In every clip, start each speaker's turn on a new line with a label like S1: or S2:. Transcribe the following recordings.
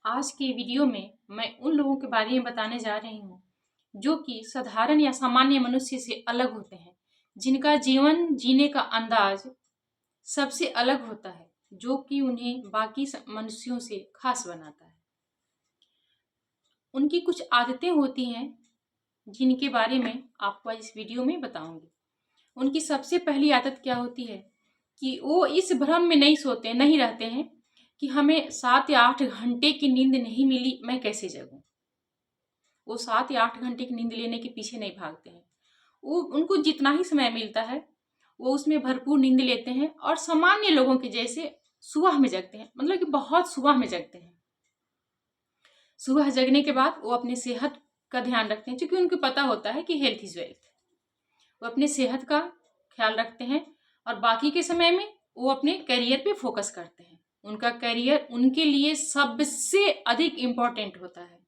S1: आज के वीडियो में मैं उन लोगों के बारे में बताने जा रही हूँ जो कि साधारण या सामान्य मनुष्य से अलग होते हैं, जिनका जीवन जीने का अंदाज सबसे अलग होता है, जो कि उन्हें बाकी मनुष्यों से खास बनाता है। उनकी कुछ आदतें होती हैं जिनके बारे में आपको इस वीडियो में बताऊंगी। उनकी सबसे पहली आदत क्या होती है कि वो इस भ्रम में नहीं रहते हैं कि हमें 7 या 8 घंटे की नींद नहीं मिली, मैं कैसे जगूं। वो 7 या 8 घंटे की नींद लेने के पीछे नहीं भागते हैं। वो उनको जितना ही समय मिलता है वो उसमें भरपूर नींद लेते हैं और सामान्य लोगों के जैसे सुबह में जगते हैं, मतलब कि बहुत सुबह में जगते हैं। सुबह जगने के बाद वो अपने सेहत का ध्यान रखते हैं, क्योंकि उनको पता होता है कि हेल्थ इज वेल्थ। वो अपने सेहत का ख्याल रखते हैं और बाकी के समय में वो अपने करियर पे फोकस करते हैं। उनका करियर उनके लिए सबसे अधिक इम्पोर्टेंट होता है,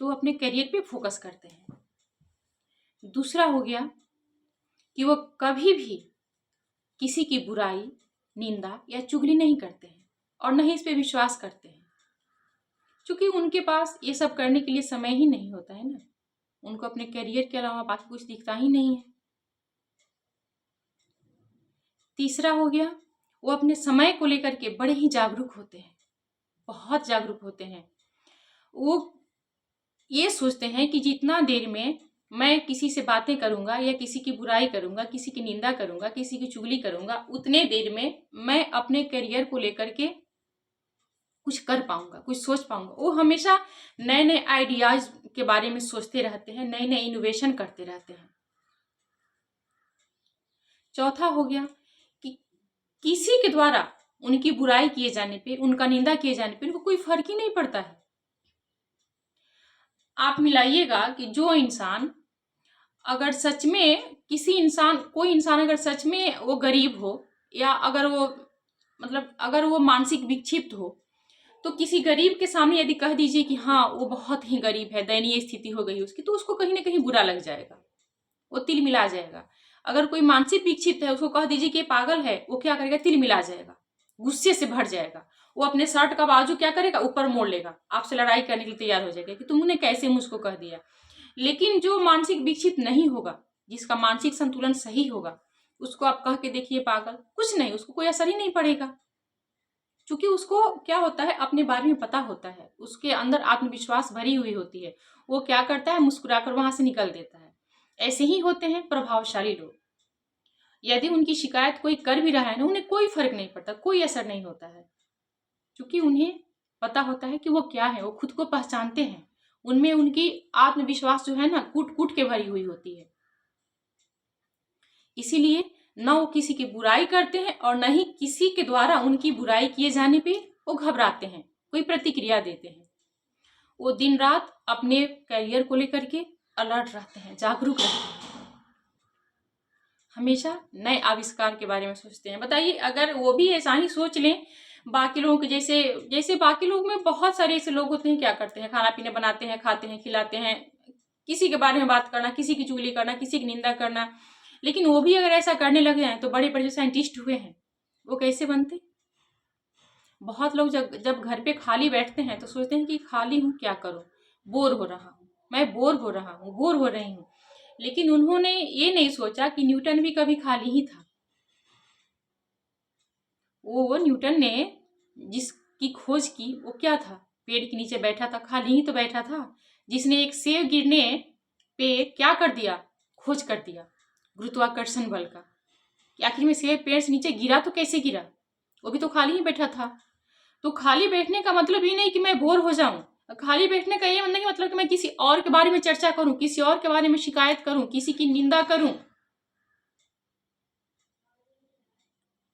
S1: तो वो अपने करियर पे फोकस करते हैं। दूसरा हो गया कि वो कभी भी किसी की बुराई, निंदा या चुगली नहीं करते हैं और न ही इस पे विश्वास करते हैं, क्योंकि उनके पास ये सब करने के लिए समय ही नहीं होता है ना। उनको अपने करियर के अलावा बाकी कुछ दिखता ही नहीं है। तीसरा हो गया, वो अपने समय को लेकर के बड़े ही जागरूक होते हैं, बहुत जागरूक होते हैं। वो ये सोचते हैं कि जितना देर में मैं किसी से बातें करूंगा या किसी की बुराई करूंगा, किसी की निंदा करूंगा, किसी की चुगली करूंगा, उतने देर में मैं अपने करियर को लेकर के कुछ कर पाऊंगा, कुछ सोच पाऊंगा। वो हमेशा नए नए आइडियाज के बारे में सोचते रहते हैं, नए नए इनोवेशन करते रहते हैं। चौथा हो गया कि किसी के द्वारा उनकी बुराई किए जाने पे, उनका निंदा किए जाने पे उनको कोई फर्क ही नहीं पड़ता है। आप मिलाइएगा कि जो इंसान अगर सच में कोई इंसान अगर सच में वो गरीब हो, या अगर वो अगर वो मानसिक विक्षिप्त हो, तो किसी गरीब के सामने यदि कह दीजिए कि हाँ वो बहुत ही गरीब है, दयनीय स्थिति हो गई उसकी, तो उसको कहीं ना कहीं बुरा लग जाएगा, वो तिल मिला जाएगा। अगर कोई मानसिक विक्षिप्त है, उसको कह दीजिए कि पागल है, वो क्या करेगा, तिल मिला जाएगा, गुस्से से भर जाएगा। वो अपने शर्ट का बाजू क्या करेगा, ऊपर मोड़ लेगा, आपसे लड़ाई करने के लिए तैयार हो जाएगा कि तुमने कैसे मुझको कह दिया। लेकिन जो मानसिक विक्षिप्त नहीं होगा, जिसका मानसिक संतुलन सही होगा, उसको आप कह के देखिए पागल, कुछ नहीं, उसको कोई असर ही नहीं पड़ेगा, क्योंकि उसको क्या होता है, अपने बारे में पता होता है, उसके अंदर आत्मविश्वास भरी हुई होती है। वो क्या करता है, मुस्कुराकर वहां से निकल देता है। ऐसे ही होते हैं प्रभावशाली लोग। यदि उनकी शिकायत कोई कर भी रहा है ना, उन्हें कोई फर्क नहीं पड़ता, कोई असर नहीं होता है, क्योंकि उन्हें पता होता है कि वो क्या है, वो खुद को पहचानते हैं। उनमें उनकी आत्मविश्वास जो है ना, कूट कूट के भरी हुई होती है। इसीलिए न वो किसी की बुराई करते हैं और न ही किसी के द्वारा उनकी बुराई किए जाने पे वो घबराते हैं, कोई प्रतिक्रिया देते हैं। वो दिन रात अपने करियर को लेकर के अलर्ट रहते हैं, जागरूक रहते हैं, हमेशा नए आविष्कार के बारे में सोचते हैं। बताइए, अगर वो भी ऐसा ही सोच लें बाकी लोगों के जैसे, जैसे बाकी लोग में बहुत सारे ऐसे लोग होते हैं, क्या करते हैं, खाना पीने बनाते हैं, खाते हैं, खिलाते हैं, किसी के बारे में बात करना, किसी की चुगली करना, किसी की निंदा करना। लेकिन वो भी अगर ऐसा करने लगे हैं तो बड़े बड़े जो साइंटिस्ट हुए हैं वो कैसे बनते। बहुत लोग जब जब घर पे खाली बैठते हैं तो सोचते हैं कि खाली हूँ, क्या करूँ, बोर हो रहा हूँ, मैं बोर हो रहा हूँ, बोर हो रही हूँ। लेकिन उन्होंने ये नहीं सोचा कि न्यूटन भी कभी खाली ही था। वो न्यूटन ने जिसकी खोज की वो क्या था, पेड़ के नीचे बैठा था, खाली ही तो बैठा था। जिसने एक सेब गिरने पे क्या कर दिया, खोज कर दिया गुरुत्वाकर्षण बल का, कि आखिर में सेब पेड़ से नीचे गिरा तो कैसे गिरा, वो भी तो खाली ही बैठा था। तो खाली बैठने का मतलब ये नहीं कि मैं बोर हो जाऊं, खाली बैठने का ये नहीं मतलब कि मैं किसी और के बारे में चर्चा करूं, किसी और के बारे में शिकायत करूं, किसी की निंदा करूं,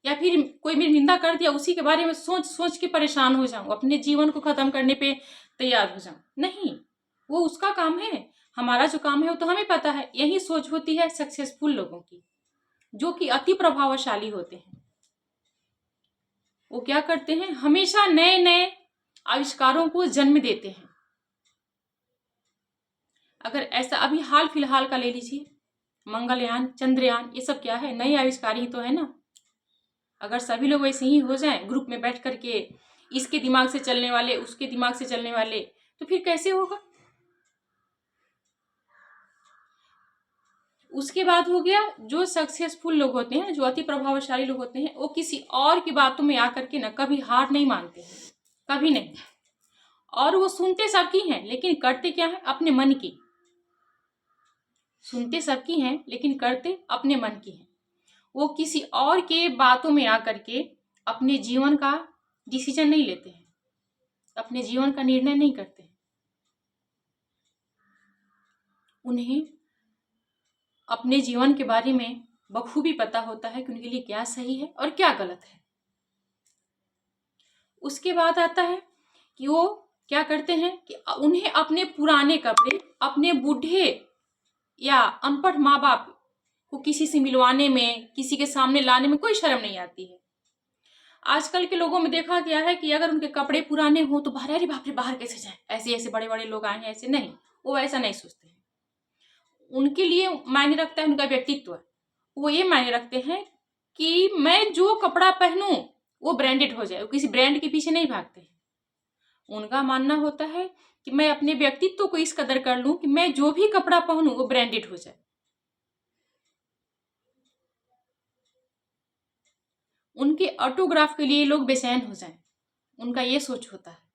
S1: या फिर कोई मेरी निंदा कर दिया उसी के बारे में सोच सोच के परेशान हो जाऊं, अपने जीवन को खत्म करने पे तैयार हो जाऊं। नहीं, वो उसका काम है, हमारा जो काम है वो तो हमें पता है। यही सोच होती है सक्सेसफुल लोगों की, जो कि अति प्रभावशाली होते हैं। वो क्या करते हैं, हमेशा नए नए आविष्कारों को जन्म देते हैं। अगर ऐसा अभी हाल फिलहाल का ले लीजिए, मंगलयान, चंद्रयान, ये सब क्या है, नए आविष्कार ही तो है ना। अगर सभी लोग वैसे ही हो जाएं, ग्रुप में बैठ करके इसके दिमाग से चलने वाले, उसके दिमाग से चलने वाले, तो फिर कैसे होगा। उसके बाद हो गया जो सक्सेसफुल लोग होते हैं, जो अति प्रभावशाली लोग होते हैं, वो किसी और की बातों में आकर के ना कभी हार नहीं मानते हैं, कभी नहीं। और वो सुनते सबकी हैं लेकिन करते क्या है, अपने मन की। सुनते सबकी हैं लेकिन करते अपने मन की हैं। वो किसी और के बातों में आकर के अपने जीवन का डिसीजन नहीं लेते हैं, अपने जीवन का निर्णय नहीं करते हैं। उन्हें अपने जीवन के बारे में बखूबी पता होता है कि उनके लिए क्या सही है और क्या गलत है। उसके बाद आता है कि वो क्या करते हैं कि उन्हें अपने पुराने कपड़े, अपने बूढ़े या अनपढ़ माँ बाप को किसी से मिलवाने में, किसी के सामने लाने में कोई शर्म नहीं आती है। आजकल के लोगों में देखा गया है कि अगर उनके कपड़े पुराने हो तो बाहर, अरे बाप रे बाहर कैसे जाए, ऐसे ऐसे बड़े बड़े लोग आए हैं, ऐसे नहीं, वो ऐसा नहीं सोचते हैं। उनके लिए मायने रखता है उनका व्यक्तित्व। वो ये मायने रखते हैं कि मैं जो कपड़ा पहनूं वो ब्रांडेड हो जाए, वो किसी ब्रांड के पीछे नहीं भागते हैं। उनका मानना होता है कि मैं अपने व्यक्तित्व को इस कदर कर लूं कि मैं जो भी कपड़ा पहनूं वो ब्रांडेड हो जाए। उनके ऑटोग्राफ के लिए लोग बेचैन हो जाएं, उनका ये सोच होता है।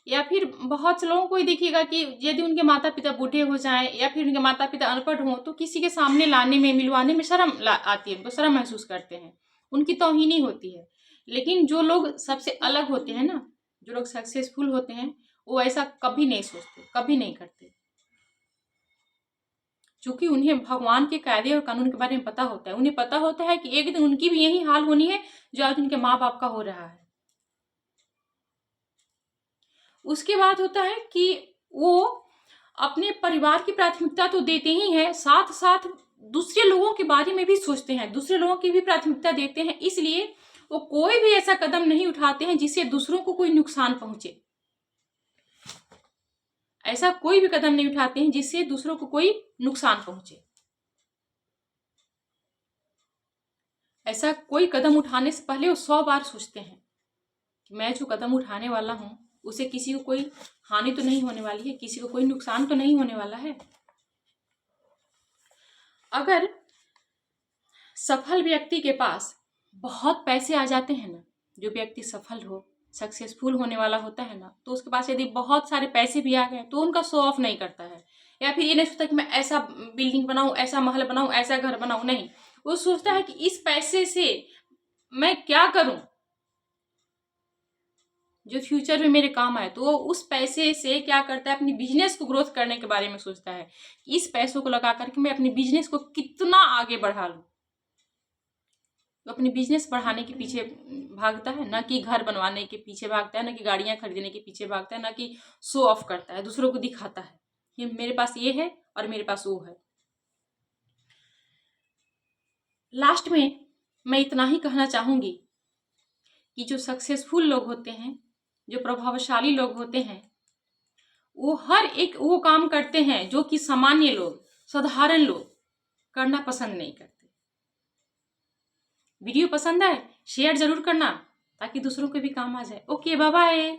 S1: या फिर बहुत से लोगों को ही देखिएगा कि यदि उनके माता पिता बूढ़े हो जाएं या फिर उनके माता पिता अनपढ़ हों तो किसी के सामने लाने में, मिलवाने में शर्म आती है, उनको शर्म महसूस करते हैं, उनकी तौहीनी होती है। लेकिन जो लोग सबसे अलग होते हैं ना, जो लोग सक्सेसफुल होते हैं, वो ऐसा कभी नहीं सोचते, कभी नहीं करते, क्योंकि उन्हें भगवान के कायदे और कानून के बारे में पता होता है। उन्हें पता होता है कि एक दिन उनकी भी यही हाल होनी है जो आज उनके माँ बाप का हो रहा है। उसके बाद होता है कि वो अपने परिवार की प्राथमिकता तो देते ही हैं, साथ साथ दूसरे लोगों के बारे में भी सोचते हैं, दूसरे लोगों की भी प्राथमिकता देते हैं। इसलिए वो कोई भी ऐसा कदम नहीं उठाते हैं जिससे दूसरों को कोई नुकसान पहुंचे। ऐसा कोई भी कदम नहीं उठाते हैं जिससे दूसरों को कोई नुकसान पहुंचे। ऐसा कोई कदम उठाने से पहले वो 100 बार सोचते हैं कि मैं जो कदम उठाने वाला हूं उसे किसी को कोई हानि तो नहीं होने वाली है, किसी को कोई नुकसान तो नहीं होने वाला है। अगर सफल व्यक्ति के पास बहुत पैसे आ जाते हैं ना, जो व्यक्ति सफल हो, सक्सेसफुल होने वाला होता है ना, तो उसके पास यदि बहुत सारे पैसे भी आ गए तो उनका शो ऑफ नहीं करता है, या फिर ये नहीं सोचता कि मैं ऐसा बिल्डिंग बनाऊं, ऐसा महल बनाऊं, ऐसा घर बनाऊं। नहीं, वो सोचता है कि इस पैसे से मैं क्या करूं जो फ्यूचर में मेरे काम आए। तो वो उस पैसे से क्या करता है, अपनी बिजनेस को ग्रोथ करने के बारे में सोचता है कि इस पैसों को लगा करके मैं अपनी बिजनेस को कितना आगे बढ़ा लूं। तो अपनी बिजनेस बढ़ाने के पीछे भागता है, ना कि घर बनवाने के पीछे भागता है, ना कि गाड़ियां खरीदने के पीछे भागता है, ना कि शो ऑफ करता है, दूसरों को दिखाता है कि मेरे पास ये है और मेरे पास वो है। लास्ट में मैं इतना ही कहना चाहूंगी कि जो सक्सेसफुल लोग होते हैं, जो प्रभावशाली लोग होते हैं, वो हर एक वो काम करते हैं जो कि सामान्य लोग, साधारण लोग करना पसंद नहीं करते। वीडियो पसंद आए शेयर जरूर करना ताकि दूसरों के भी काम आ जाए। Okay, bye bye.